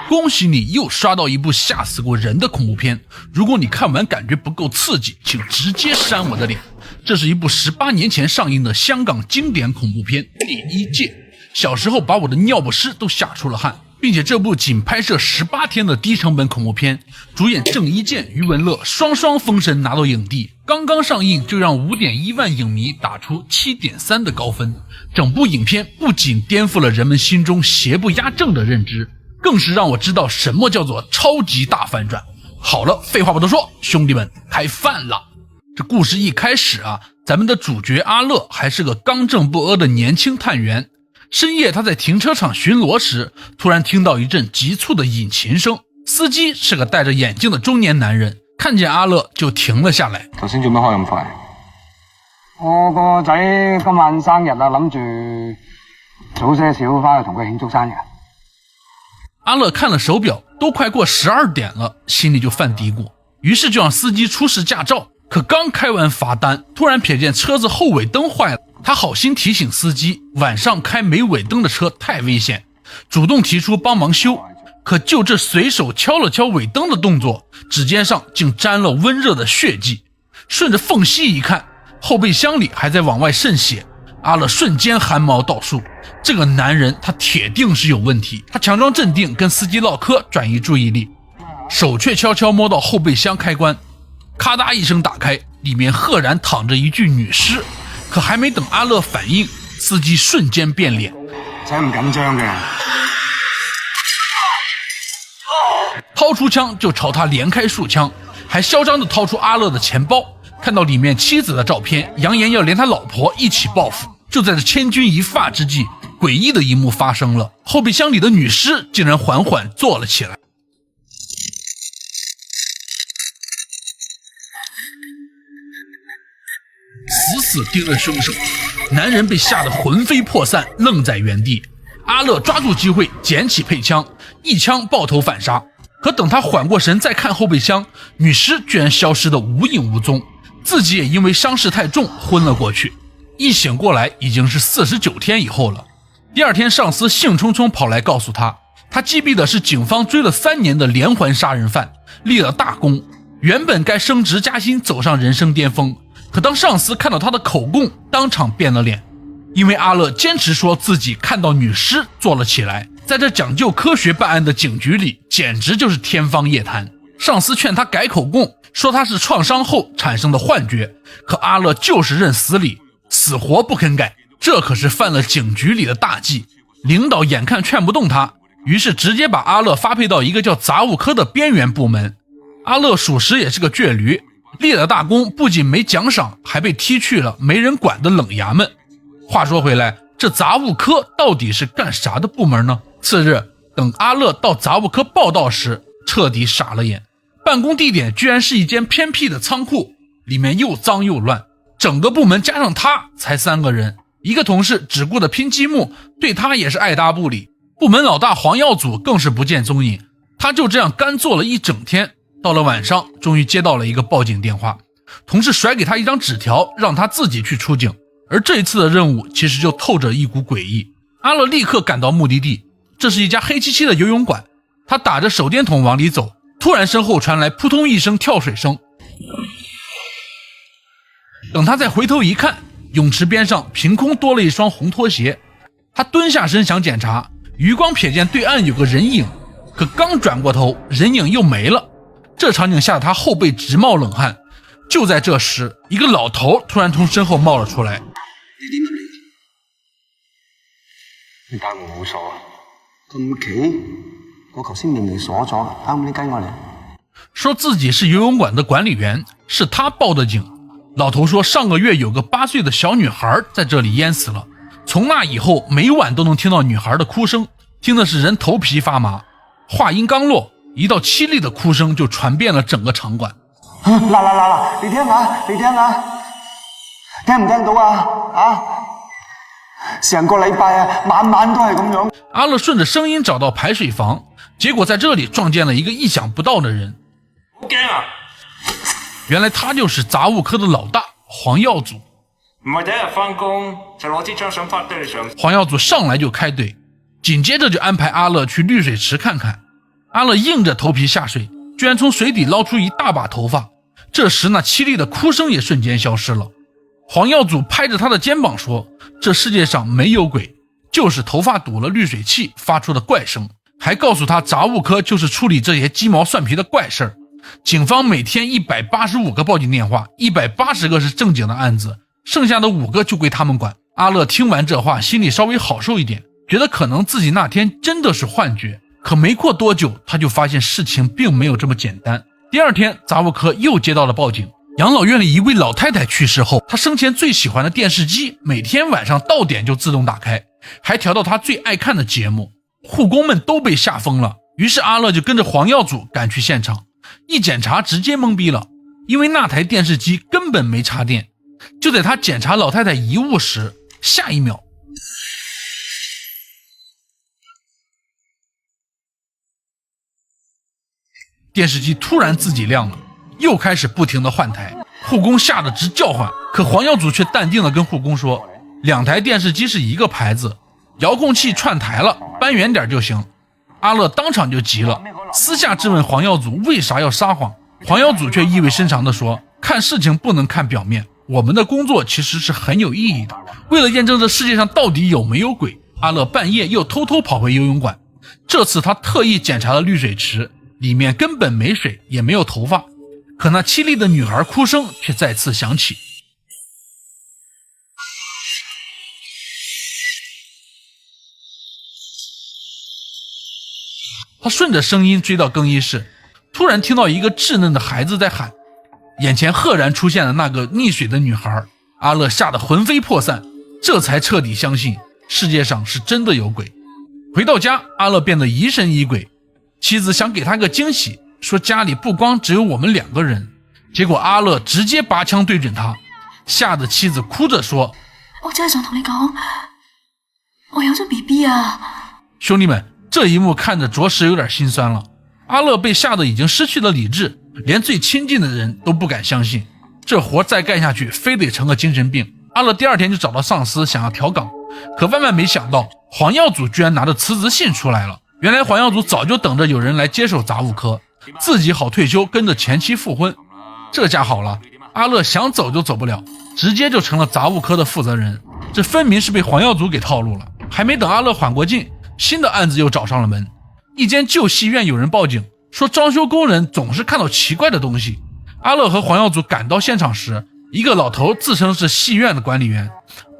恭喜你又刷到一部吓死过人的恐怖片，如果你看完感觉不够刺激，请直接扇我的脸。这是一部18年前上映的香港经典恐怖片《第一届》，小时候把我的尿不湿都吓出了汗，并且这部仅拍摄18天的低成本恐怖片，主演郑伊健、余文乐双双封神拿到影帝，刚刚上映就让 5.1 万影迷打出 7.3 的高分。整部影片不仅颠覆了人们心中邪不压正的认知，更是让我知道什么叫做超级大反转。好了，废话不多说，兄弟们开饭了。这故事一开始啊，咱们的主角阿乐还是个刚正不阿的年轻探员。深夜他在停车场巡逻时，突然听到一阵急促的引擎声，司機是个戴着眼鏡的中年男人，看見阿樂就停了下來。頭先做乜開咁快？我個仔今晚生日啊，諗住早些少返去同佢慶祝生日。阿樂看了手表，都快過12點了，心裡就犯嘀咕，於是就讓司機出示駕照。可剛開完罰單，突然瞥見車子後尾燈壞了，他好心提醒司機，晚上開沒尾燈的車太危險，主動提出幫忙修。可就這隨手敲了敲尾燈的動作，指尖上竟沾了溫熱的血跡。順着縫隙一看，後備箱裡還在往外滲血。阿樂瞬間汗毛倒豎，這個男人他鐵定是有問題。他強裝鎮定，跟司機嘮嗑，轉移注意力，手卻悄悄摸到後備箱開關，咔嗒一聲打開，裡面赫然躺着一具女屍。可還沒等阿樂反應，司機瞬間變臉。仔唔緊張嘅，掏出槍就朝他連開數槍，還囂張地掏出阿樂的錢包，看到裡面妻子的照片，揚言要連他老婆一起報復。就在這千鈞一髮之際，詭異的一幕發生了，後備箱裡的女屍竟然緩緩坐了起來。死死盯着凶手，男人被嚇得魂飛魄散，愣在原地。阿樂抓住機會撿起配槍，一槍爆頭反殺。可等他緩過神再看後備箱，女屍居然消失得無影無蹤，自己也因為傷勢太重昏了過去。一醒過來已經是49天以後了。第二天上司興沖沖跑來告訴他，他擊斃的是警方追了3年的連環殺人犯，立了大功，原本該升職加薪走上人生巔峰。可當上司看到他的口供，當場變了臉，因為阿樂堅持說自己看到女屍坐了起來，在這講究科學辦案的警局裡簡直就是天方夜譚。上司勸他改口供，說他是創傷後產生的幻覺，可阿樂就是認死理，死活不肯改，這可是犯了警局裡的大忌。領導眼看勸不動他，於是直接把阿樂發配到一個叫雜物科的邊緣部門。阿樂屬實也是個倔驢，立了大功，不僅沒獎賞，還被踢去了沒人管的冷衙門。話說回來，這雜物科到底是幹啥的部門呢？次日，等阿樂到雜物科報到時，徹底傻了眼。辦公地點居然是一間偏僻的倉庫，裡面又髒又亂，整個部門加上他才3個人，一個同事只顧着拼積木，對他也是愛答不理。部門老大黃耀祖更是不見蹤影，他就這樣乾坐了一整天。到了晚上，終於接到了一個報警電話，同事甩給他一張紙條，讓他自己去出警。而這一次的任務其實就透着一股詭異。阿樂立刻趕到目的地，這是一家黑漆漆的游泳館，他打着手電筒往裡走，突然身後傳來撲通一聲跳水聲。等他再回頭一看，泳池邊上憑空多了一雙紅拖鞋，他蹲下身想檢查，餘光瞥見對岸有個人影，可剛轉過頭，人影又沒了。這場景嚇得他後背直冒冷汗。就在這時，一個老頭突然從身後冒了出來。你帶我冇鎖啊？咁奇？我頭先明明鎖咗，啱你跟我嚟。說自己是游泳館的管理員，是他報的警。老頭說上個月有個8歲的小女孩在這裡淹死了，從那以後每晚都能聽到女孩的哭聲，聽的是人頭皮發麻。話音剛落，一道淒厲的哭聲就傳遍了整個場館。嗱，你聽下，聽唔聽到啊？成個禮拜啊，晚晚都係咁樣。阿樂順着聲音找到排水房，結果在這裡撞見了一個意想不到的人。好驚啊！原來他就是雜物科的老大黃耀祖。唔係第一日翻工就攞支槍想拍低你上。黄耀祖上来就开怼，紧接着就安排阿乐去绿水池看看。阿乐硬着头皮下水，居然从水底捞出一大把头发。这时那凄厉的哭声也瞬间消失了。黄耀祖拍着他的肩膀说，这世界上没有鬼，就是头发堵了滤水器发出的怪声。还告诉他杂物科就是处理这些鸡毛蒜皮的怪事儿。警方每天185个报警电话，180个是正经的案子，剩下的5个就归他们管。阿乐听完这话，心里稍微好受一点，觉得可能自己那天真的是幻觉。可没过多久，他就发现事情并没有这么简单。第二天，杂物科又接到了报警，养老院里一位老太太去世后，她生前最喜欢的电视机每天晚上到点就自动打开，还调到她最爱看的节目。护工们都被吓疯了，于是阿乐就跟着黄耀祖赶去现场。一检查直接懵逼了，因为那台电视机根本没插电。就在他检查老太太遗物时，下一秒电视机突然自己亮了，又开始不停地换台。护工吓得直叫唤，可黄耀祖却淡定地跟护工说，2台电视机是一个牌子，遥控器串台了，搬远点就行。阿乐当场就急了，私下质问黄耀祖为啥要撒谎。黄耀祖却意味深长地说，看事情不能看表面，我们的工作其实是很有意义的。为了验证这世界上到底有没有鬼，阿乐半夜又偷偷跑回游泳馆。这次他特意检查了滤水池，里面根本没水，也没有头发，可那凄厉的女孩哭声却再次响起。他顺着声音追到更衣室，突然听到一个稚嫩的孩子在喊，眼前赫然出现了那个溺水的女孩。阿乐吓得魂飞魄散，这才彻底相信世界上是真的有鬼。回到家，阿乐变得疑神疑鬼，妻子想给他个惊喜，说家里不光只有我们2个人，结果阿乐直接拔枪对准他，吓得妻子哭着说，我真係想同你講，我有咗 BB 啊。兄弟们，这一幕看着着实有点心酸了。阿乐被吓得已经失去了理智，连最亲近的人都不敢相信，这活再干下去非得成个精神病。阿乐第2天就找到上司想要调岗，可万万没想到黄耀祖居然拿着辞职信出来了。原来黄耀祖早就等着有人来接手杂物科，自己好退休跟着前妻复婚。这下好了，阿乐想走就走不了，直接就成了杂物科的负责人。这分明是被黄耀祖给套路了。还没等阿乐缓过劲，新的案子又找上了门。一间旧戏院有人报警说装修工人总是看到奇怪的东西。阿乐和黄耀祖赶到现场时，一个老头自称是戏院的管理员，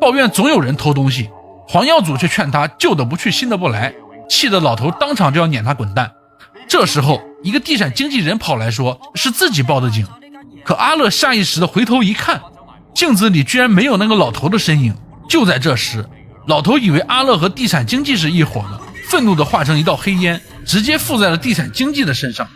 抱怨总有人偷东西。黄耀祖却劝他旧的不去新的不来，气得老头当场就要撵他滚蛋。这时候一个地产经纪人跑来说是自己报的警，可阿乐下意识的回头一看，镜子里居然没有那个老头的身影。就在这时，老头以为阿乐和地产经纪是一伙的，愤怒地化成一道黑烟，直接附在了地产经纪的身上。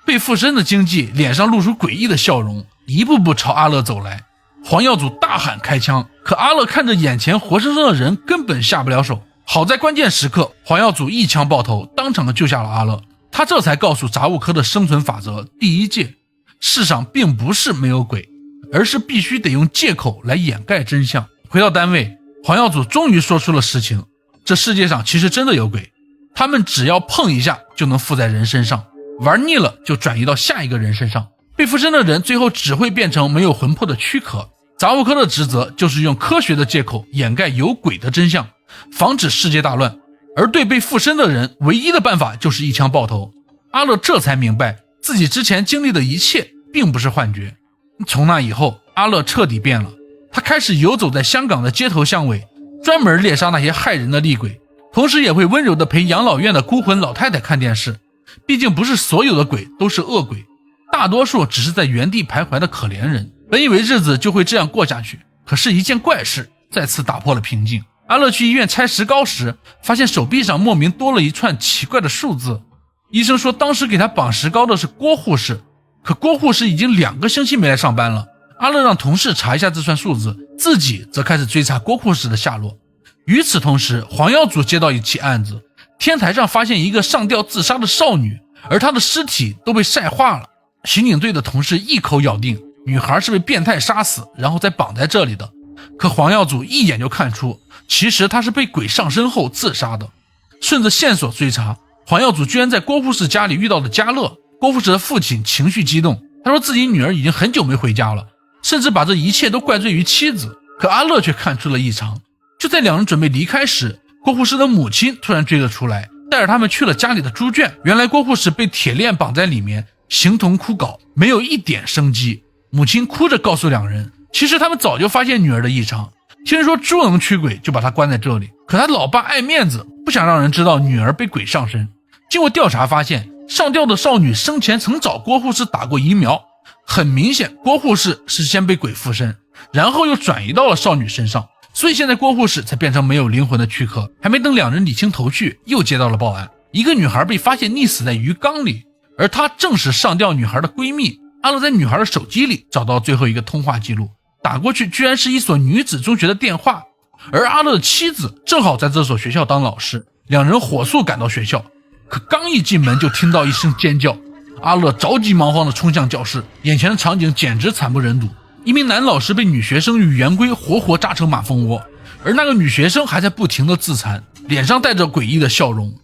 被附身的经纪脸上露出诡异的笑容，一步步朝阿乐走来。黄耀祖大喊开枪，可阿乐看着眼前活生生的人，根本下不了手。好在关键时刻，黄耀祖一枪爆头，当场救下了阿乐。他这才告诉杂物科的生存法则第1戒：世上并不是没有鬼，而是必须得用借口来掩盖真相。回到单位，黄耀祖终于说出了实情，这世界上其实真的有鬼，他们只要碰一下就能附在人身上，玩腻了就转移到下一个人身上，被附身的人最后只会变成没有魂魄的躯壳。杂物科的职责就是用科学的借口掩盖有鬼的真相，防止世界大乱，而对被附身的人唯一的办法就是一枪爆头。阿乐这才明白自己之前经历的一切并不是幻觉。从那以后，阿乐彻底变了，他开始游走在香港的街头巷尾，专门猎杀那些害人的厉鬼，同时也会温柔地陪养老院的孤魂老太太看电视。毕竟不是所有的鬼都是恶鬼，大多数只是在原地徘徊的可怜人。本以为日子就会这样过下去，可是一件怪事再次打破了平静。阿乐去医院拆石膏时，发现手臂上莫名多了一串奇怪的数字。医生说当时给他绑石膏的是郭护士，可郭护士已经2个星期没来上班了。阿乐让同事查一下这串数字，自己则开始追查郭护士的下落。与此同时，黄耀祖接到一起案子，天台上发现一个上吊自杀的少女，而她的尸体都被晒化了。刑警队的同事一口咬定女孩是被变态杀死，然后再绑在这里的。可黄耀祖一眼就看出，其实她是被鬼上身后自杀的。顺着线索追查，黄耀祖居然在郭护士家里遇到了嘉乐。郭护士的父亲情绪激动，他说自己女儿已经很久没回家了，甚至把这一切都怪罪于妻子。可阿乐却看出了异常。就在两人准备离开时，郭护士的母亲突然追了出来，带着他们去了家里的猪圈。原来郭护士被铁链绑在里面，形同枯槁，没有一点生机。母亲哭着告诉两人，其实他们早就发现女儿的异常，听说猪能驱鬼，就把她关在这里。可他老爸爱面子，不想让人知道女儿被鬼上身。经过调查发现，上吊的少女生前曾找郭护士打过疫苗，很明显郭护士是先被鬼附身，然后又转移到了少女身上，所以现在郭护士才变成没有灵魂的躯壳。还没等两人理清头绪，又接到了报案，一个女孩被发现溺死在鱼缸里，而她正是上吊女孩的闺蜜。阿乐在女孩的手机里找到最后一个通话记录，打过去居然是一所女子中学的电话，而阿乐的妻子正好在这所学校当老师。两人火速赶到学校，可刚一进门就听到一声尖叫。阿乐着急忙慌地冲向教室，眼前的场景简直惨不忍睹。一名男老师被女学生与圆规活活扎成马蜂窝，而那个女学生还在不停地自残，脸上带着诡异的笑容。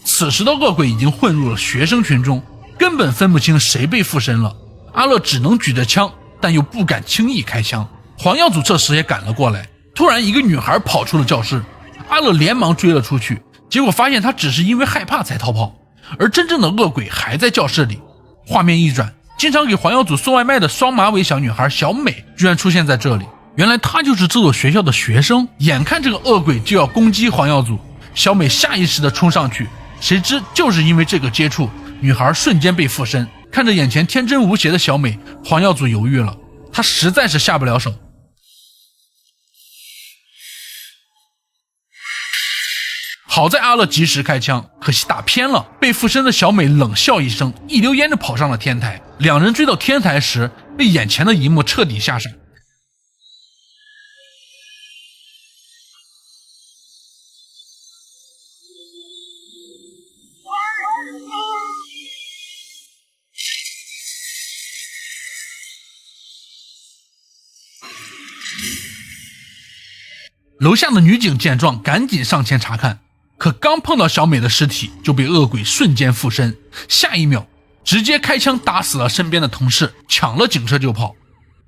此时的恶鬼已经混入了学生群中，根本分不清谁被附身了。阿乐只能举着枪，但又不敢轻易开枪。黄耀祖这时也赶了过来，突然一个女孩跑出了教室，阿乐连忙追了出去，结果发现她只是因为害怕才逃跑，而真正的恶鬼还在教室里。画面一转，经常给黄耀祖送外卖的双马尾小女孩小美居然出现在这里，原来她就是这所学校的学生。眼看这个恶鬼就要攻击黄耀祖，小美下意识地冲上去，谁知就是因为这个接触，女孩瞬间被附身。看着眼前天真无邪的小美，黄耀祖犹豫了，他实在是下不了手。好在阿乐及时开枪，可惜打偏了，被附身的小美冷笑一声，一溜烟就跑上了天台。两人追到天台时，被眼前的一幕彻底吓傻。楼下的女警见状赶紧上前查看，可刚碰到小美的尸体就被恶鬼瞬间附身，下一秒直接开枪打死了身边的同事，抢了警车就跑。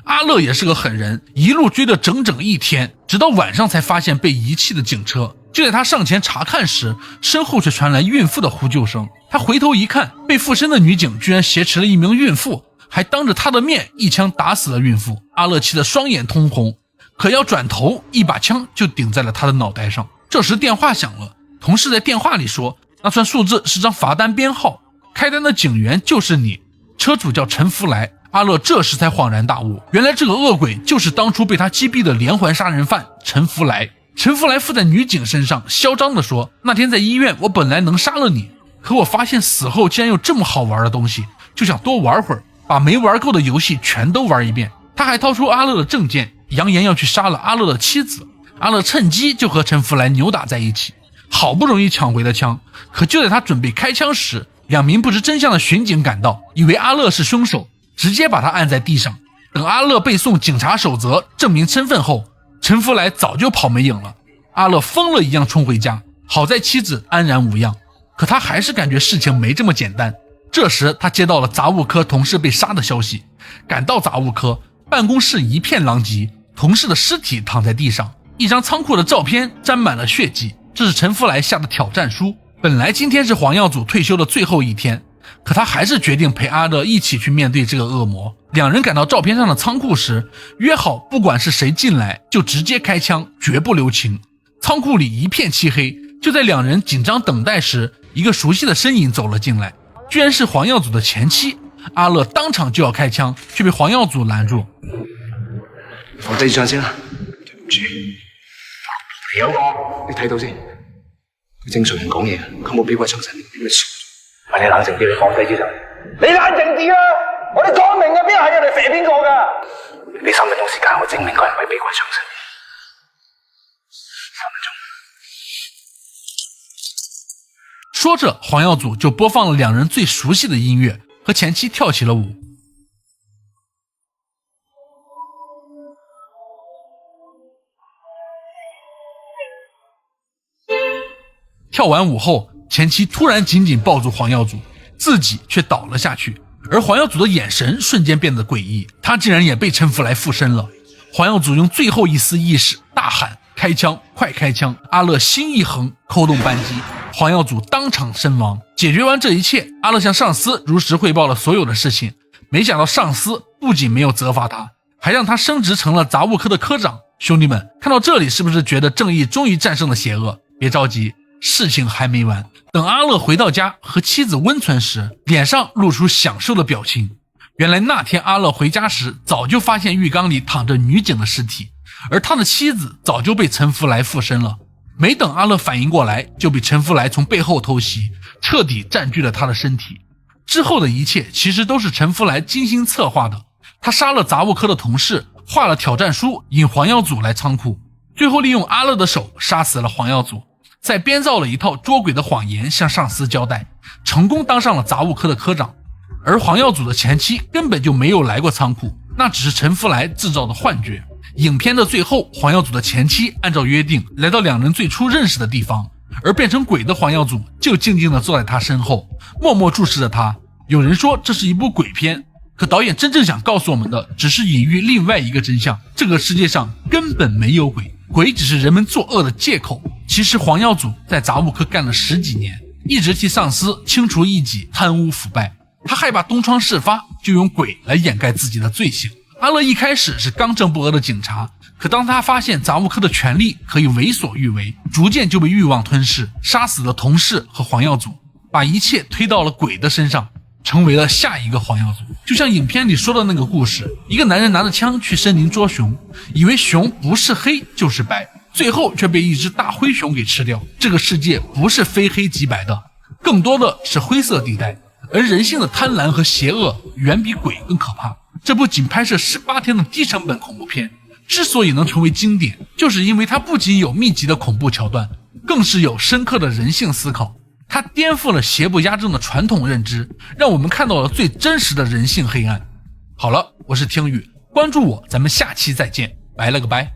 阿乐也是个狠人，一路追了整整一天，直到晚上才发现被遗弃的警车。就在他上前查看时，身后却传来孕妇的呼救声。他回头一看，被附身的女警居然挟持了一名孕妇，还当着他的面一枪打死了孕妇。阿乐气得双眼通红，可要转头，一把枪就顶在了他的脑袋上。这时电话响了，同事在电话里说，那串数字是张罚单编号，开单的警员就是你，车主叫陈福来。阿乐这时才恍然大悟，原来这个恶鬼就是当初被他击毙的连环杀人犯陈福来。陈福来附在女警身上，嚣张地说，那天在医院我本来能杀了你，可我发现死后竟然有这么好玩的东西，就想多玩会儿，把没玩够的游戏全都玩一遍。他还掏出阿乐的证件，扬言要去杀了阿乐的妻子。阿乐趁机就和陈福来扭打在一起，好不容易抢回了枪，可就在他准备开枪时，两名不知真相的巡警赶到，以为阿乐是凶手，直接把他按在地上。等阿乐背诵警察守则证明身份后，陈福来早就跑没影了。阿乐疯了一样冲回家，好在妻子安然无恙，可他还是感觉事情没这么简单。这时他接到了杂物科同事被杀的消息，赶到杂物科，办公室一片狼藉，同事的尸体躺在地上，一张仓库的照片沾满了血迹，这是陈福来下的挑战书。本来今天是黄耀祖退休的最后一天，可他还是决定陪阿乐一起去面对这个恶魔。两人赶到照片上的仓库时，约好不管是谁进来就直接开枪，绝不留情。仓库里一片漆黑，就在两人紧张等待时，一个熟悉的身影走了进来，居然是黄耀祖的前妻。阿乐当场就要开枪，却被黄耀祖拦住。我低住先啦，對唔住。有個，你睇到先。佢正常人講嘢，佢冇俾鬼上身，點解傻？喂，你冷靜啲，你放低啲就。你冷靜啲啊！我哋講明嘅，邊係人哋射邊個㗎？你3分鐘時間，我證明佢唔係俾鬼上身。说着，黄耀祖就播放了两人最熟悉的音乐，和前妻跳起了舞。跳完舞后，前妻突然紧紧抱住黄耀祖，自己却倒了下去，而黄耀祖的眼神瞬间变得诡异，他竟然也被陈福来附身了。黄耀祖用最后一丝意识大喊：开枪，快开枪！阿乐心一横，扣动扳机，黄耀祖当场身亡。解决完这一切，阿乐向上司如实汇报了所有的事情，没想到上司不仅没有责罚他，还让他升职成了杂物科的科长。兄弟们，看到这里是不是觉得正义终于战胜了邪恶？别着急，事情还没完。等阿乐回到家和妻子温存时，脸上露出享受的表情。原来那天阿乐回家时，早就发现浴缸里躺着女警的尸体，而他的妻子早就被陈福来附身了。没等阿乐反应过来，就被陈福来从背后偷袭，彻底占据了他的身体。之后的一切其实都是陈福来精心策划的，他杀了杂物科的同事，画了挑战书引黄耀祖来仓库，最后利用阿乐的手杀死了黄耀祖，再编造了一套捉鬼的谎言向上司交代，成功当上了杂物科的科长。而黄耀祖的前妻根本就没有来过仓库，那只是陈福来制造的幻觉。影片的最后，黄耀祖的前妻按照约定来到两人最初认识的地方，而变成鬼的黄耀祖就静静地坐在他身后，默默注视着他。有人说这是一部鬼片，可导演真正想告诉我们的只是隐喻另外一个真相，这个世界上根本没有鬼，鬼只是人们作恶的借口。其实黄耀祖在杂物科干了10几年，一直替上司清除异己、贪污腐败，他害怕东窗事发，就用鬼来掩盖自己的罪行。阿乐一开始是刚正不阿的警察，可当他发现杂物科的权力可以为所欲为，逐渐就被欲望吞噬，杀死了同事和黄耀祖，把一切推到了鬼的身上，成为了下一个黄耀祖。就像影片里说的那个故事，一个男人拿着枪去森林捉熊，以为熊不是黑就是白，最后却被一只大灰熊给吃掉。这个世界不是非黑即白的，更多的是灰色地带，而人性的贪婪和邪恶远比鬼更可怕。这部仅拍摄18天的低成本恐怖片之所以能成为经典，就是因为它不仅有密集的恐怖桥段，更是有深刻的人性思考。它颠覆了邪不压正的传统认知，让我们看到了最真实的人性黑暗。好了，我是听雨，关注我，咱们下期再见，拜了个拜。